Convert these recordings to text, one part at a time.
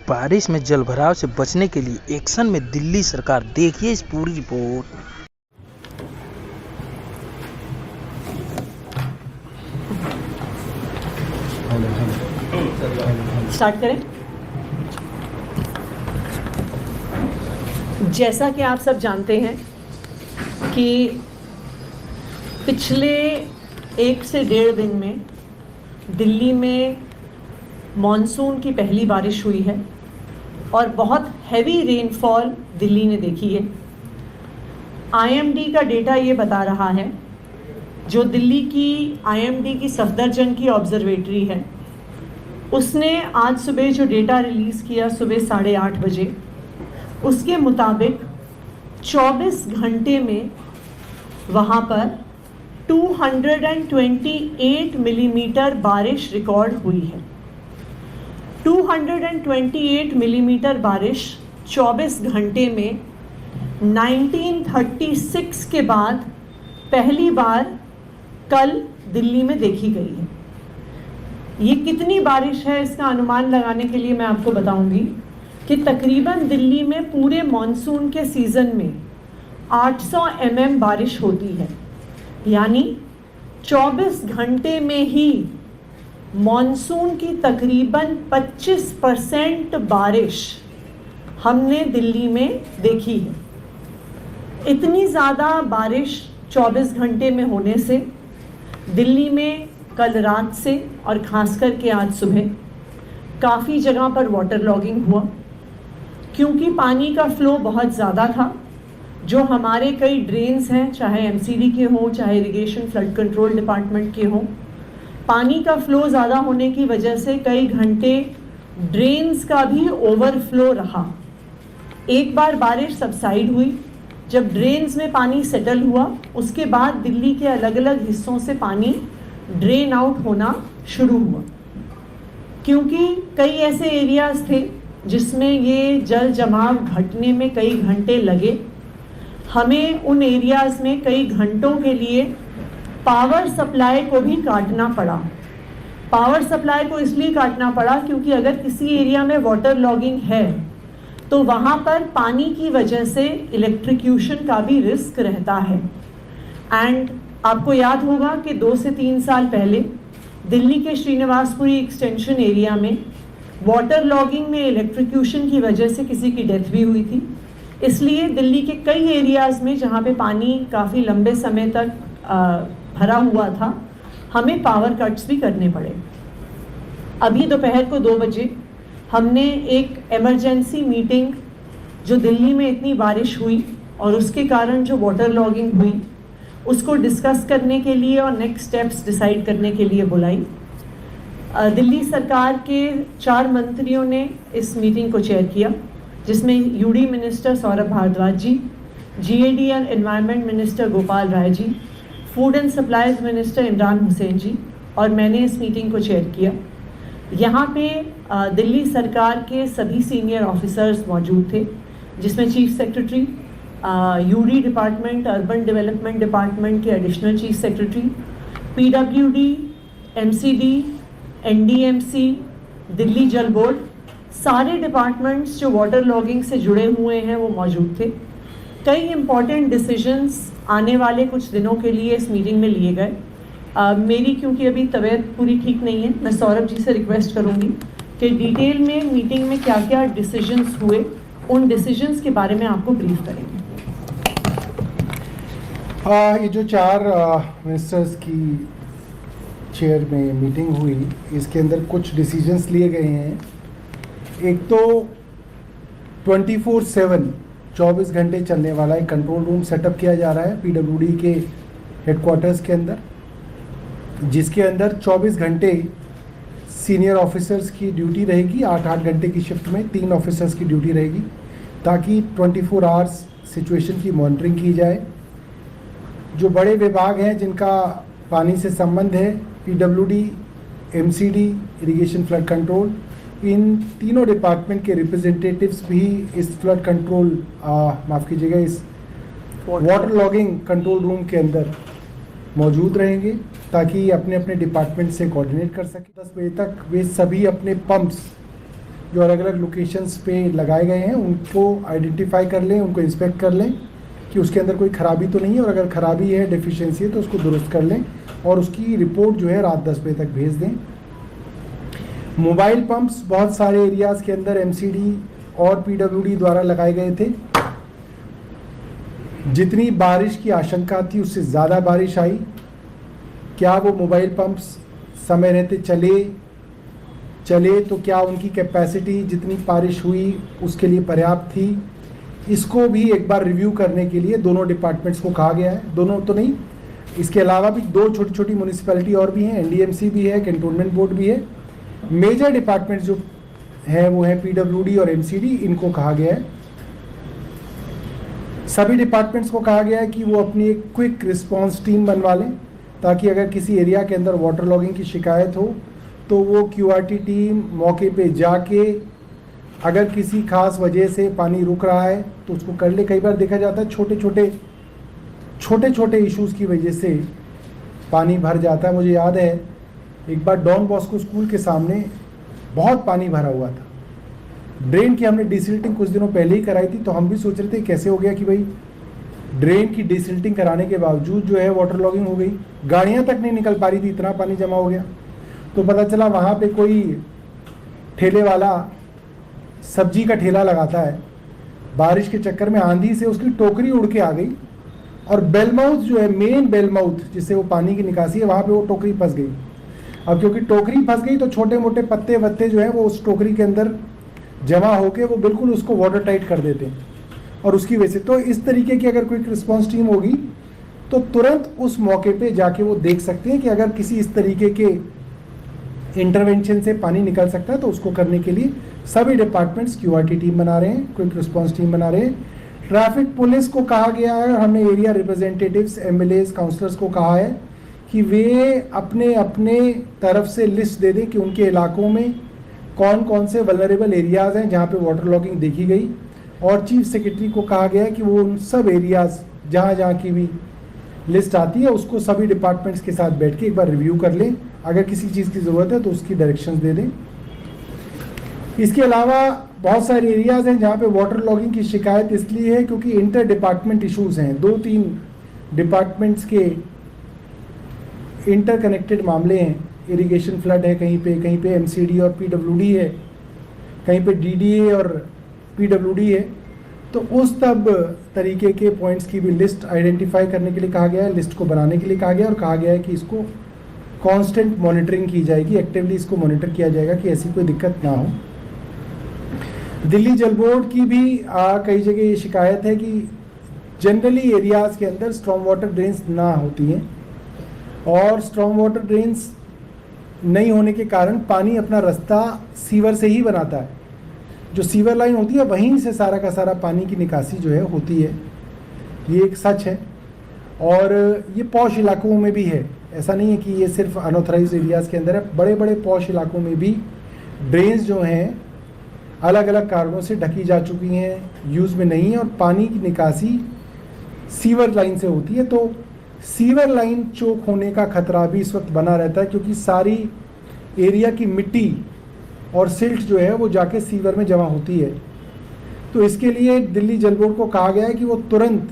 बारिश में जलभराव से बचने के लिए एक्शन में दिल्ली सरकार, देखिए इस पूरी रिपोर्ट। स्टार्ट करें। जैसा कि आप सब जानते हैं कि पिछले 1 से 1.5 दिन में दिल्ली में मॉनसून की पहली बारिश हुई है और बहुत हैवी रेनफॉल दिल्ली ने देखी है। आईएमडी का डेटा ये बता रहा है, जो दिल्ली की आईएमडी की सफदरजंग की ऑब्जर्वेटरी है, उसने आज सुबह जो डेटा रिलीज़ किया सुबह 8:30 बजे, उसके मुताबिक 24 घंटे में वहाँ पर 228 मिलीमीटर बारिश रिकॉर्ड हुई है। 228 मिलीमीटर बारिश 24 घंटे में 1936 के बाद पहली बार कल दिल्ली में देखी गई है। ये कितनी बारिश है इसका अनुमान लगाने के लिए मैं आपको बताऊंगी कि तकरीबन दिल्ली में पूरे मॉनसून के सीज़न में 800 mm बारिश होती है, यानी 24 घंटे में ही मॉनसून की तकरीबन 25% बारिश हमने दिल्ली में देखी है। इतनी ज़्यादा बारिश 24 घंटे में होने से दिल्ली में कल रात से और ख़ास करके आज सुबह काफ़ी जगह पर वाटर लॉगिंग हुआ, क्योंकि पानी का फ़्लो बहुत ज़्यादा था। जो हमारे कई ड्रेन्स हैं, चाहे एमसीडी के हों, चाहे इरिगेशन फ्लड कंट्रोल डिपार्टमेंट के हों, पानी का फ़्लो ज़्यादा होने की वजह से कई घंटे ड्रेन्स का भी ओवरफ्लो रहा। एक बार बारिश सबसाइड हुई, जब ड्रेन्स में पानी सेटल हुआ, उसके बाद दिल्ली के अलग अलग हिस्सों से पानी ड्रेन आउट होना शुरू हुआ, क्योंकि कई ऐसे एरियाज़ थे जिसमें ये जल जमाव घटने में कई घंटे लगे। हमें उन एरियाज़ में कई घंटों के लिए पावर सप्लाई को भी काटना पड़ा। पावर सप्लाई को इसलिए काटना पड़ा क्योंकि अगर किसी एरिया में वाटर लॉगिंग है तो वहाँ पर पानी की वजह से इलेक्ट्रिक्यूशन का भी रिस्क रहता है। एंड आपको याद होगा कि 2 से 3 साल पहले दिल्ली के श्रीनिवासपुरी एक्सटेंशन एरिया में वाटर लॉगिंग में इलेक्ट्रिक्यूशन की वजह से किसी की डेथ भी हुई थी। इसलिए दिल्ली के कई एरियाज़ में जहाँ पे पानी काफ़ी लंबे समय तक भरा हुआ था, हमें पावर कट्स भी करने पड़े। अभी दोपहर को 2 बजे हमने एक इमरजेंसी मीटिंग, जो दिल्ली में इतनी बारिश हुई और उसके कारण जो वाटर लॉगिंग हुई, उसको डिस्कस करने के लिए और नेक्स्ट स्टेप्स डिसाइड करने के लिए बुलाई। दिल्ली सरकार के 4 मंत्रियों ने इस मीटिंग को चेयर किया, जिसमें UD minister Saurabh Bharadwaj ji, GAD and environment minister Gopal Rai ji, food and supplies minister Imran Hussain ji और मैंने इस मीटिंग को चेयर किया। यहाँ पे दिल्ली सरकार के सभी सीनियर ऑफिसर्स मौजूद थे, जिसमें chief secretary, UD department, urban development department के additional chief secretary, PWD, MCD, NDMC, Delhi Jal Board, सारे डिपार्टमेंट्स जो वाटर लॉगिंग से जुड़े हुए हैं वो मौजूद थे। कई इम्पॉर्टेंट डिसीजंस आने वाले कुछ दिनों के लिए इस मीटिंग में लिए गए। मेरी क्योंकि अभी तबीयत पूरी ठीक नहीं है, मैं सौरभ जी से रिक्वेस्ट करूंगी कि डिटेल में मीटिंग में क्या क्या डिसीजंस हुए, उन डिसीजंस के बारे में आपको ब्रीफ करेंगे। ये जो 4 मिनिस्टर्स की चेयर में मीटिंग हुई, इसके अंदर कुछ डिसीजंस लिए गए हैं। एक तो 24/7 24 घंटे चलने वाला एक कंट्रोल रूम सेटअप किया जा रहा है पीडब्ल्यूडी के हेडक्वार्टर्स के अंदर, जिसके अंदर 24 घंटे सीनियर ऑफिसर्स की ड्यूटी रहेगी। 8-8 घंटे की शिफ्ट में 3 ऑफिसर्स की ड्यूटी रहेगी, ताकि 24 आवर्स सिचुएशन की मॉनिटरिंग की जाए। जो बड़े विभाग हैं जिनका पानी से संबंध है, PWD, MCD, irrigation flood control, इन तीनों डिपार्टमेंट के रिप्रेजेंटेटिव्स भी इस फ्लड कंट्रोल माफ़ कीजिएगा इस वाटर लॉगिंग कंट्रोल रूम के अंदर मौजूद रहेंगे, ताकि अपने अपने डिपार्टमेंट से कोऑर्डिनेट कर सकें। 10 बजे तक वे सभी अपने पंप्स जो अलग अलग लोकेशंस पे लगाए गए हैं उनको आइडेंटिफाई कर लें, उनको इंस्पेक्ट कर लें कि उसके अंदर कोई ख़राबी तो नहीं है, और अगर ख़राबी है, डेफिशिएंसी है, तो उसको दुरुस्त कर लें और उसकी रिपोर्ट जो है रात 10 बजे तक भेज दें। मोबाइल पंप्स बहुत सारे एरियाज़ के अंदर एमसीडी और पीडब्ल्यूडी द्वारा लगाए गए थे। जितनी बारिश की आशंका थी उससे ज़्यादा बारिश आई। क्या वो मोबाइल पंप्स समय रहते चले तो क्या उनकी कैपेसिटी जितनी बारिश हुई उसके लिए पर्याप्त थी? इसको भी एक बार रिव्यू करने के लिए दोनों डिपार्टमेंट्स को कहा गया है। दोनों तो नहीं, इसके अलावा भी 2 छोटी छोटी म्यूनिसिपैलिटी और भी हैं, एनडीएमसी भी है, कैंटोनमेंट बोर्ड भी है। मेजर डिपार्टमेंट्स जो हैं वो है पीडब्ल्यूडी और एमसीडी, इनको कहा गया है। सभी डिपार्टमेंट्स को कहा गया है कि वो अपनी एक क्विक रिस्पांस टीम बनवा लें, ताकि अगर किसी एरिया के अंदर वाटर लॉगिंग की शिकायत हो तो वो क्यूआरटी टीम मौके पे जाके अगर किसी खास वजह से पानी रुक रहा है तो उसको कर ले। कई बार देखा जाता है छोटे छोटे इश्यूज़ की वजह से पानी भर जाता है। मुझे याद है एक बार डॉन बॉस्को स्कूल के सामने बहुत पानी भरा हुआ था। ड्रेन की हमने डिसिल्टिंग कुछ दिनों पहले ही कराई थी, तो हम भी सोच रहे थे कैसे हो गया कि भाई ड्रेन की डिसिल्टिंग कराने के बावजूद जो है वाटर लॉगिंग हो गई, गाड़ियाँ तक नहीं निकल पा रही थी, इतना पानी जमा हो गया। तो पता चला वहाँ पे कोई ठेले वाला सब्जी का ठेला लगाता है, बारिश के चक्कर में आंधी से उसकी टोकरी उड़ के आ गई और बेलमाउथ जो है, मेन बेलमाउथ जिससे वो पानी की निकासी है, वहाँ पे वो टोकरी फंस गई। अब क्योंकि टोकरी फंस गई तो छोटे मोटे पत्ते वत्ते जो है वो उस टोकरी के अंदर जमा होके वो बिल्कुल उसको वाटर टाइट कर देते हैं, और उसकी वजह से तो इस तरीके की अगर कोई रिस्पांस टीम होगी तो तुरंत उस मौके पे जाके वो देख सकते हैं कि अगर किसी इस तरीके के इंटरवेंशन से पानी निकल सकता है तो उसको करने के लिए सभी डिपार्टमेंट्स क्यूआरटी टीम बना रहे हैं, क्विक रिस्पांस टीम बना रहे हैं। ट्रैफिक पुलिस को कहा गया है और हमने एरिया रिप्रेजेंटेटिव्स, एमएलएज, काउंसलर्स को कहा है कि वे अपने अपने तरफ से लिस्ट दे दें कि उनके इलाकों में कौन कौन से वल्नरेबल एरियाज़ हैं जहाँ पे वाटर लॉगिंग देखी गई, और चीफ सेक्रेटरी को कहा गया है कि वो उन सब एरियाज़ जहाँ जहाँ की भी लिस्ट आती है उसको सभी डिपार्टमेंट्स के साथ बैठ के एक बार रिव्यू कर लें, अगर किसी चीज़ की ज़रूरत है तो उसकी डायरेक्शंस दे दें। इसके अलावा बहुत सारे एरियाज़ हैं जहाँ पे वाटर लॉगिंग की शिकायत इसलिए है क्योंकि इंटर डिपार्टमेंट इशूज़ हैं, 2-3 डिपार्टमेंट्स के इंटरकनेक्टेड मामले हैं। इरिगेशन फ्लड है कहीं पे एमसीडी और पीडब्ल्यूडी है, कहीं पे डीडीए और पीडब्ल्यूडी है। तो उस सब तरीके के पॉइंट्स की भी लिस्ट आइडेंटिफाई करने के लिए कहा गया है, लिस्ट को बनाने के लिए कहा गया है, और कहा गया है कि इसको कांस्टेंट मॉनिटरिंग की जाएगी, एक्टिवली इसको मॉनिटर किया जाएगा कि ऐसी कोई दिक्कत ना हो। दिल्ली जल बोर्ड की भी कई जगह ये शिकायत है कि जनरली एरियाज़ के अंदर स्ट्रॉन्ग वाटर ड्रेन्स ना होती हैं, और स्ट्रॉन्ग वाटर ड्रेन्स नहीं होने के कारण पानी अपना रास्ता सीवर से ही बनाता है। जो सीवर लाइन होती है वहीं से सारा का सारा पानी की निकासी जो है होती है, ये एक सच है। और ये पॉश इलाकों में भी है, ऐसा नहीं है कि ये सिर्फ अनऑथराइज्ड एरियाज़ के अंदर है। बड़े बड़े पॉश इलाकों में भी ड्रेन्स जो हैं अलग अलग कारणों से ढकी जा चुकी हैं, यूज़ में नहीं है, और पानी की निकासी सीवर लाइन से होती है। तो सीवर लाइन चोक होने का खतरा भी इस वक्त बना रहता है, क्योंकि सारी एरिया की मिट्टी और सिल्ट जो है वो जाके सीवर में जमा होती है। तो इसके लिए दिल्ली जल बोर्ड को कहा गया है कि वो तुरंत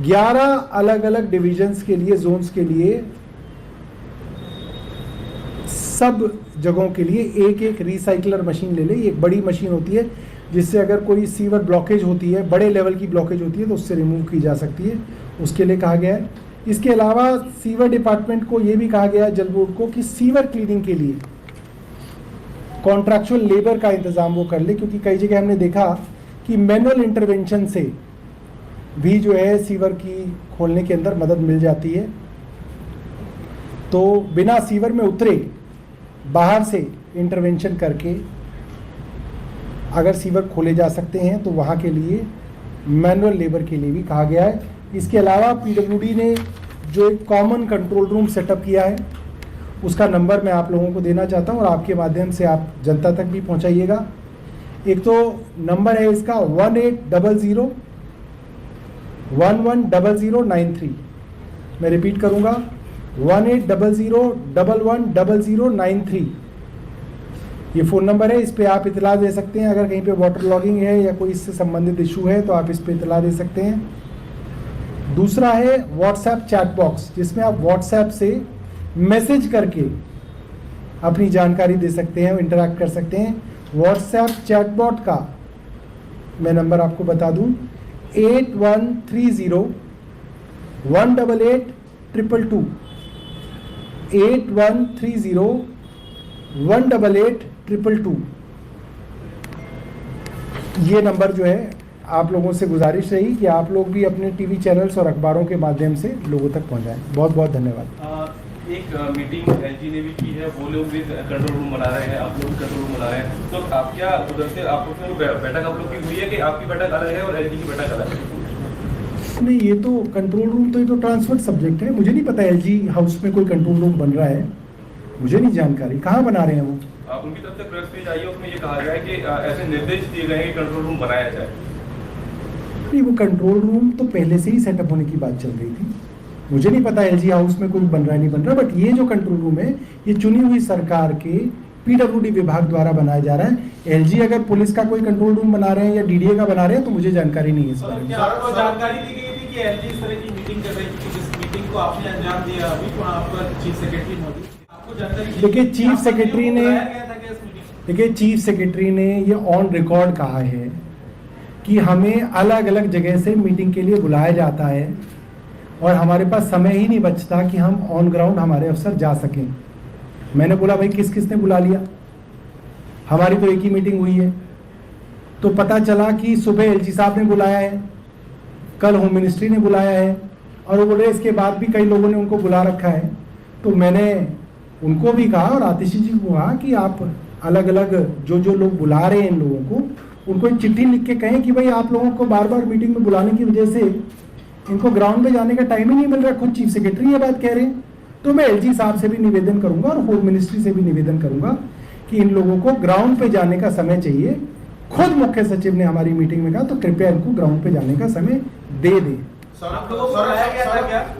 11 अलग अलग डिविजन्स के लिए, जोन्स के लिए, सब जगहों के लिए एक एक रिसाइकलर मशीन ले ले। ये एक बड़ी मशीन होती है जिससे अगर कोई सीवर ब्लॉकेज होती है, बड़े लेवल की ब्लॉकेज होती है, तो उससे रिमूव की जा सकती है, उसके लिए कहा गया है। इसके अलावा सीवर डिपार्टमेंट को ये भी कहा गया है जल बोर्ड को कि सीवर क्लीनिंग के लिए कॉन्ट्रैक्चुअल लेबर का इंतज़ाम वो कर ले, क्योंकि कई जगह हमने देखा कि मैनुअल इंटरवेंशन से भी जो है सीवर की खोलने के अंदर मदद मिल जाती है। तो बिना सीवर में उतरे बाहर से इंटरवेंशन करके अगर सीवर खोले जा सकते हैं तो वहाँ के लिए मैनुअल लेबर के लिए भी कहा गया है। इसके अलावा पीडब्ल्यूडी ने जो एक कॉमन कंट्रोल रूम सेटअप किया है उसका नंबर मैं आप लोगों को देना चाहता हूँ और आपके माध्यम से आप जनता तक भी पहुँचाइएगा। एक तो नंबर है इसका 1800-110093। मैं रिपीट करूँगा 1800-110093। ये फ़ोन नंबर है, इस पे आप इतला दे सकते हैं। अगर कहीं पे वाटर लॉगिंग है या कोई इससे संबंधित इशू है तो आप इस पे इतला दे सकते हैं। दूसरा है व्हाट्सएप चैट बॉक्स, जिसमें आप व्हाट्सएप से मैसेज करके अपनी जानकारी दे सकते हैं, इंटरैक्ट कर सकते हैं। व्हाट्सएप चैटबॉट का मैं नंबर आपको बता दूं, 8130-188-222, 8130-188-222। ये नंबर जो है, आप लोगों से गुजारिश रही कि आप लोग भी अपने टीवी चैनल्स और अखबारों के माध्यम से लोगों तक पहुंचाएं। बहुत बहुत धन्यवाद। एक मीटिंग एलजी ने भी की है, वो लोग भी कंट्रोल रूम बना रहे हैं, आप लोग कंट्रोल रूम बना रहे हैं, तो आप क्या उधर से आप लोग बैठक आप लोग की हुई है कि आपकी बैठक अलग है और एलजी की बैठक अलग है? नहीं, ये तो कंट्रोल रूम तो ये तो ट्रांसफर सब्जेक्ट है। मुझे नहीं पता एलजी हाउस में कोई कंट्रोल रूम बन रहा है, मुझे नहीं जानकारी। कहाँ बना रहे हैं वो? उनकी तरफ से प्रेस पेज आई है, उसमें ये कहा गया है कि ऐसे निर्देश दिए गए हैं कि कंट्रोल रूम बनाया जाए। नहीं, वो कंट्रोल रूम तो पहले से ही सेटअप होने की बात चल रही थी। मुझे नहीं पता एलजी हाउस में कोई बन रहा है नहीं बन रहा, बट ये जो कंट्रोल रूम है ये चुनी हुई सरकार के पीडब्ल्यूडी विभाग द्वारा बनाया जा रहा है। एलजी अगर पुलिस का कोई कंट्रोल रूम बना रहे हैं या डीडीए का बना रहे हैं तो मुझे जानकारी नहीं है इस बारे में। आपको जानकारी दी गई थी कि एलजी इस तरह की मीटिंग कर रही थी, जिस मीटिंग को आपने अंजाम दिया, अभी वहां पर चीफ सेक्रेटरी मौजूद, आपको जानकारी? देखिए, चीफ सेक्रेटरी ने ये ऑन रिकॉर्ड कहा है कि हमें अलग अलग जगह से मीटिंग के लिए बुलाया जाता है और हमारे पास समय ही नहीं बचता कि हम ऑन ग्राउंड हमारे अफसर जा सकें। मैंने बोला भाई किस किस ने बुला लिया, हमारी तो एक ही मीटिंग हुई है। तो पता चला कि सुबह एलजी साहब ने बुलाया है, कल होम मिनिस्ट्री ने बुलाया है, और वो बोले इसके बाद भी कई लोगों ने उनको बुला रखा है। तो मैंने उनको भी कहा और आतिशी जी को कहा कि आप अलग अलग जो लोग बुला रहे हैं इन लोगों को, उनको एक चिट्ठी लिख के कहें कि भाई आप लोगों को बार बार मीटिंग में बुलाने की वजह से इनको ग्राउंड पे जाने का टाइम ही नहीं मिल रहा। खुद चीफ सेक्रेटरी ये बात कह रहे हैं। तो मैं एलजी साहब से भी निवेदन करूंगा और होम मिनिस्ट्री से भी निवेदन करूंगा कि इन लोगों को ग्राउंड पे जाने का समय चाहिए। खुद मुख्य सचिव ने हमारी मीटिंग में कहा तो कृपया इनको ग्राउंड पे जाने का समय दे दें।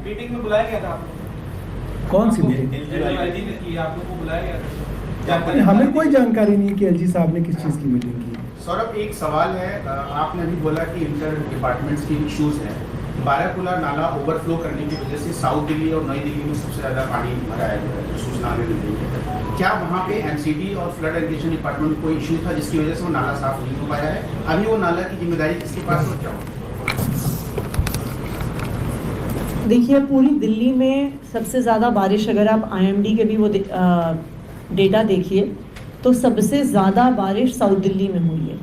मीटिंग में बुलाया गया था आपको? कौन सी मीटिंग? आप लोगों को बुलाया गया था? हमें कोई जानकारी नहीं है कि एलजी साहब ने किस चीज की मीटिंग की। सौरभ, एक सवाल है, आपने अभी बोला कि इंटर डिपार्टमेंट्स की इश्यूज हैं। बाराकुला नाला ओवरफ्लो करने की वजह से साउथ दिल्ली और नई दिल्ली में सबसे ज़्यादा पानी भरा है, जो सूचना हमें मिल रही है। क्या वहाँ पे एमसीडी और फ्लड इरिगेशन डिपार्टमेंट कोई इशू था जिसकी वजह से वो नाला साफ नहीं हो पाया है? अभी वो नाला की जिम्मेदारी किसके पास हो? क्या? देखिए, पूरी दिल्ली में सबसे ज़्यादा बारिश, अगर आप IMD के भी वो डेटा देखिए तो सबसे ज़्यादा बारिश साउथ दिल्ली में हुई है।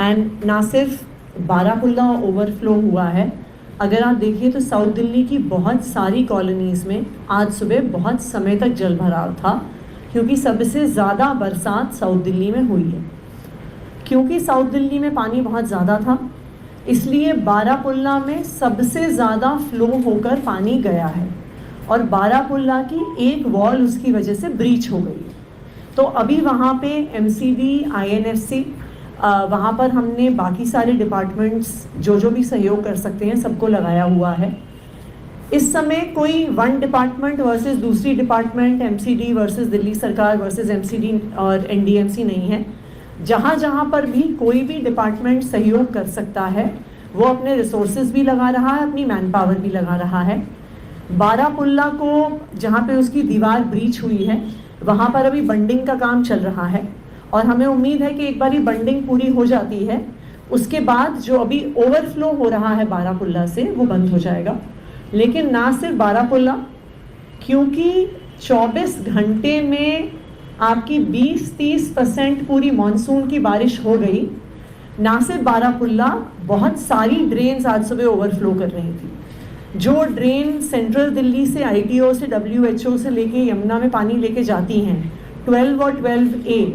एंड ना सिर्फ बाराकुला ओवरफ्लो हुआ है, अगर आप देखिए तो साउथ दिल्ली की बहुत सारी कॉलोनीज़ में आज सुबह बहुत समय तक जल भराव था, क्योंकि सबसे ज़्यादा बरसात साउथ दिल्ली में हुई है। क्योंकि साउथ दिल्ली में पानी बहुत ज़्यादा था, इसलिए बाराकुला में सबसे ज़्यादा फ्लो होकर पानी गया है और बाराकुला की एक वॉल उसकी वजह से ब्रीच हो गई। तो अभी वहाँ पे MCD, INFC, वहाँ पर हमने बाकी सारे डिपार्टमेंट्स जो भी सहयोग कर सकते हैं सबको लगाया हुआ है। इस समय कोई वन डिपार्टमेंट वर्सेस दूसरी डिपार्टमेंट, MCD वर्सेस दिल्ली सरकार वर्सेस MCD और NDMC नहीं है। जहाँ जहाँ पर भी कोई भी डिपार्टमेंट सहयोग कर सकता है वो अपने रिसोर्सेज भी लगा रहा है, अपनी मैन पावर भी लगा रहा है। बाराकुला को जहाँ पे उसकी दीवार ब्रीच हुई है वहाँ पर अभी बंडिंग का काम चल रहा है और हमें उम्मीद है कि एक बार बंडिंग पूरी हो जाती है उसके बाद जो अभी ओवरफ्लो हो रहा है बाराकुला से वो बंद हो जाएगा। लेकिन ना सिर्फ बाराकुला, क्योंकि 24 घंटे में आपकी 20-30% पूरी मानसून की बारिश हो गई। ना सिर्फ बाराकुला, बहुत सारी ड्रेन्स आज सुबह ओवरफ्लो कर रही थी। जो ड्रेन सेंट्रल दिल्ली से ITO से WHO से लेके यमुना में पानी लेके जाती हैं 12 और 12A,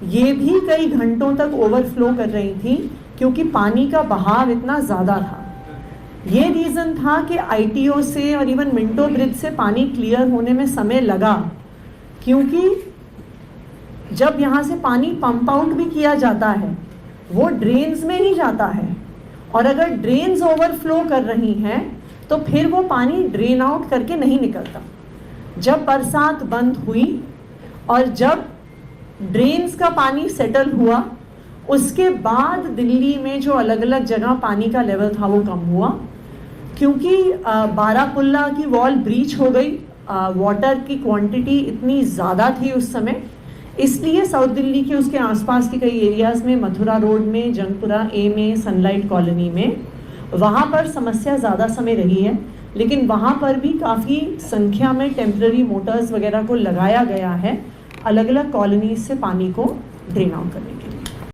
ये भी कई घंटों तक ओवरफ्लो कर रही थी क्योंकि पानी का बहाव इतना ज़्यादा था। ये रीज़न था कि ITO से और इवन मिंटो ब्रिज से पानी क्लियर होने में समय लगा, क्योंकि जब यहाँ से पानी पंप आउट भी किया जाता है वो ड्रेन्स में नहीं जाता है, और अगर ड्रेन्स ओवरफ्लो कर रही हैं तो फिर वो पानी ड्रेन आउट करके नहीं निकलता। जब बरसात बंद हुई और जब ड्रेन्स का पानी सेटल हुआ, उसके बाद दिल्ली में जो अलग अलग जगह पानी का लेवल था वो कम हुआ, क्योंकि बारामुल्ला की वॉल ब्रीच हो गई, वाटर की क्वांटिटी इतनी ज़्यादा थी उस समय, इसलिए साउथ दिल्ली के उसके आसपास के कई एरियाज़ में, मथुरा रोड में, जंगपुरा ए में, सनलाइट कॉलोनी में, वहाँ पर समस्या ज़्यादा समय रही है। लेकिन वहाँ पर भी काफ़ी संख्या में टेम्पररी मोटर्स वगैरह को लगाया गया है अलग अलग कॉलोनीज से पानी को ड्रेन आउट करने।